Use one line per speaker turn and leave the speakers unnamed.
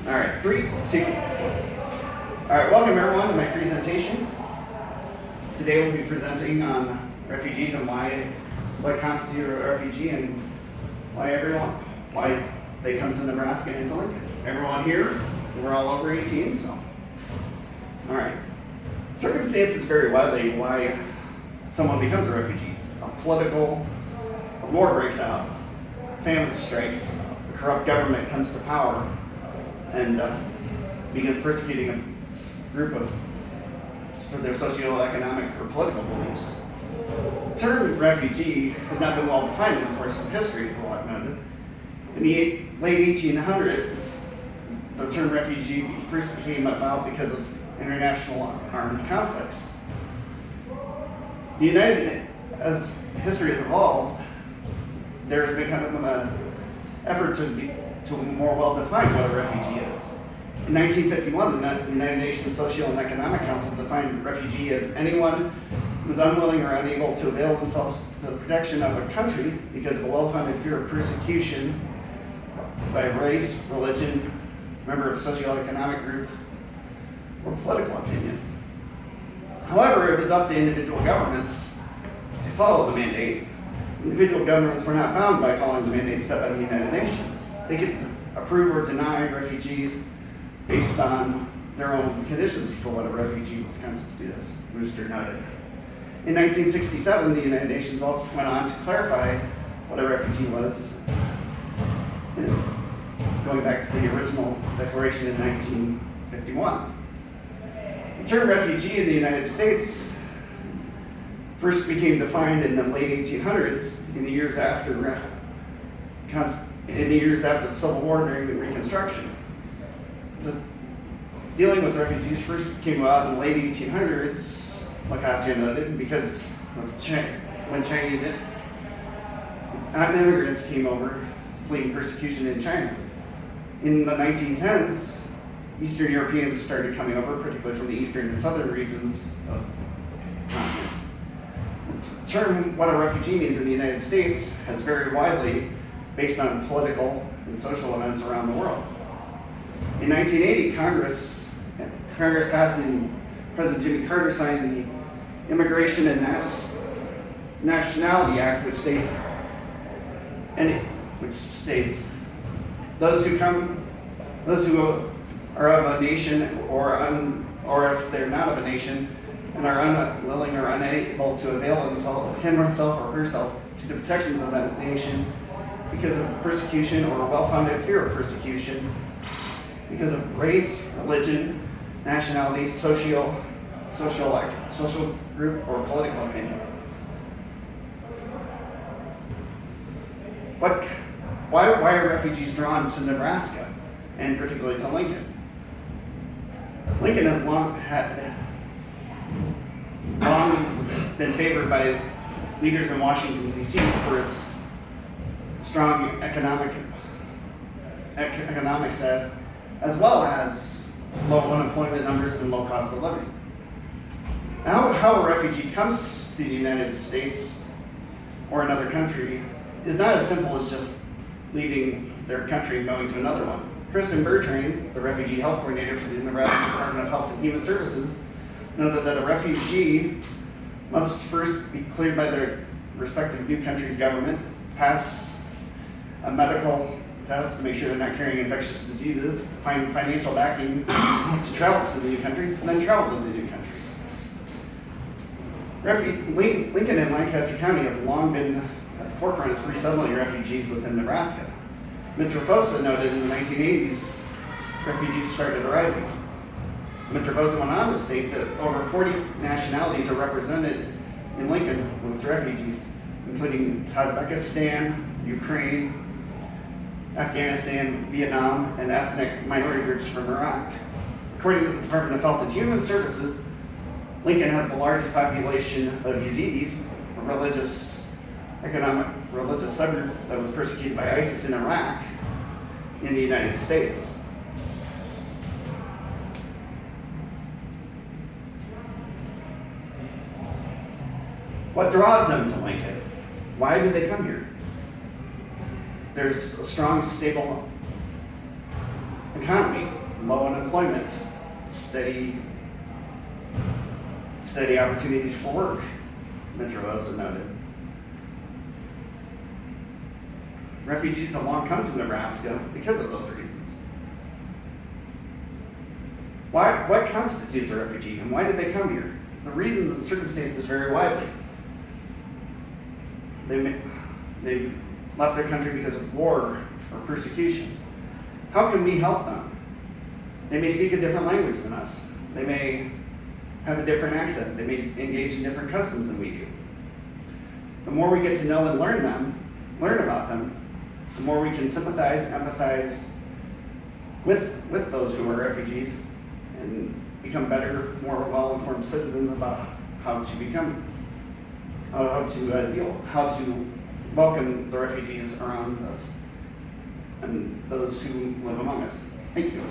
All right, 3, 2. All right, welcome everyone to my presentation. Today we'll be presenting on refugees and what constitutes a refugee and why they come to Nebraska and to Lincoln. Everyone here, we're all over 18, so. All right. Circumstances vary widely why someone becomes a refugee. A war breaks out, famine strikes, a corrupt government comes to power and begins persecuting a group for their socioeconomic or political beliefs. The term refugee has not been well defined in the course of history, Pollock noted. In the late 1800s, the term refugee first became about because of international armed conflicts. As history has evolved, there's been kind of an effort to more well define what a refugee is. In 1951, the United Nations Social and Economic Council defined refugee as anyone who is unwilling or unable to avail themselves to the protection of a country because of a well-founded fear of persecution by race, religion, member of a socioeconomic group, or political opinion. However, it was up to individual governments to follow the mandate. Individual governments were not bound by following the mandate set by the United Nations. They could approve or deny refugees based on their own conditions for what a refugee was constituted as, Rooster noted. In 1967, the United Nations also went on to clarify what a refugee was, going back to the original declaration in 1951. The term refugee in the United States first became defined in the late 1800s, in the years after the Civil War during the Reconstruction. Dealing with refugees first came about in the late 1800s, Lacasse noted, because of when Chinese immigrants came over fleeing persecution in China. In the 1910s, Eastern Europeans started coming over, particularly from the eastern and southern regions of the continent. The term what a refugee means in the United States has varied widely based on political and social events around the world. In 1980, Congress passed and President Jimmy Carter signed the Immigration and Nationality Act, which states those who are of a nation or if they're not of a nation and are unwilling or unable to avail himself or herself to the protections of that nation because of persecution or a well-founded fear of persecution, because of race, religion, nationality, social group, or political opinion. Why are refugees drawn to Nebraska, and particularly to Lincoln? Lincoln has long been favored by leaders in Washington, D.C. for its strong economic status, as well as low unemployment numbers and low cost of living. Now, how a refugee comes to the United States or another country is not as simple as just leaving their country and going to another one. Kristen Bertrand, the refugee health coordinator for the Nebraska Department of Health and Human Services, noted that a refugee must first be cleared by their respective new country's government, pass a medical test to make sure they're not carrying infectious diseases, find financial backing to travel to the new country, and then travel to the new country. Lincoln and Lancaster County has long been at the forefront of resettling refugees within Nebraska. Mitrofosa noted in the 1980s, refugees started arriving. Mitrofosa went on to state that over 40 nationalities are represented in Lincoln with refugees, including Tajikistan, Ukraine, Afghanistan, Vietnam, and ethnic minority groups from Iraq. According to the Department of Health and Human Services, Lincoln has the largest population of Yazidis, a religious subgroup that was persecuted by ISIS in Iraq, in the United States. What draws them to Lincoln? Why did they come here? There's a strong, stable economy, low unemployment, steady opportunities for work, Metro also noted. Refugees have long come to Nebraska because of those reasons. What constitutes a refugee, and why did they come here? The reasons and circumstances vary widely. They left their country because of war or persecution. How can we help them? They may speak a different language than us. They may have a different accent. They may engage in different customs than we do. The more we get to know and learn about them, the more we can sympathize, empathize with those who are refugees and become better, more well-informed citizens about how to welcome the refugees around us and those who live among us. Thank you.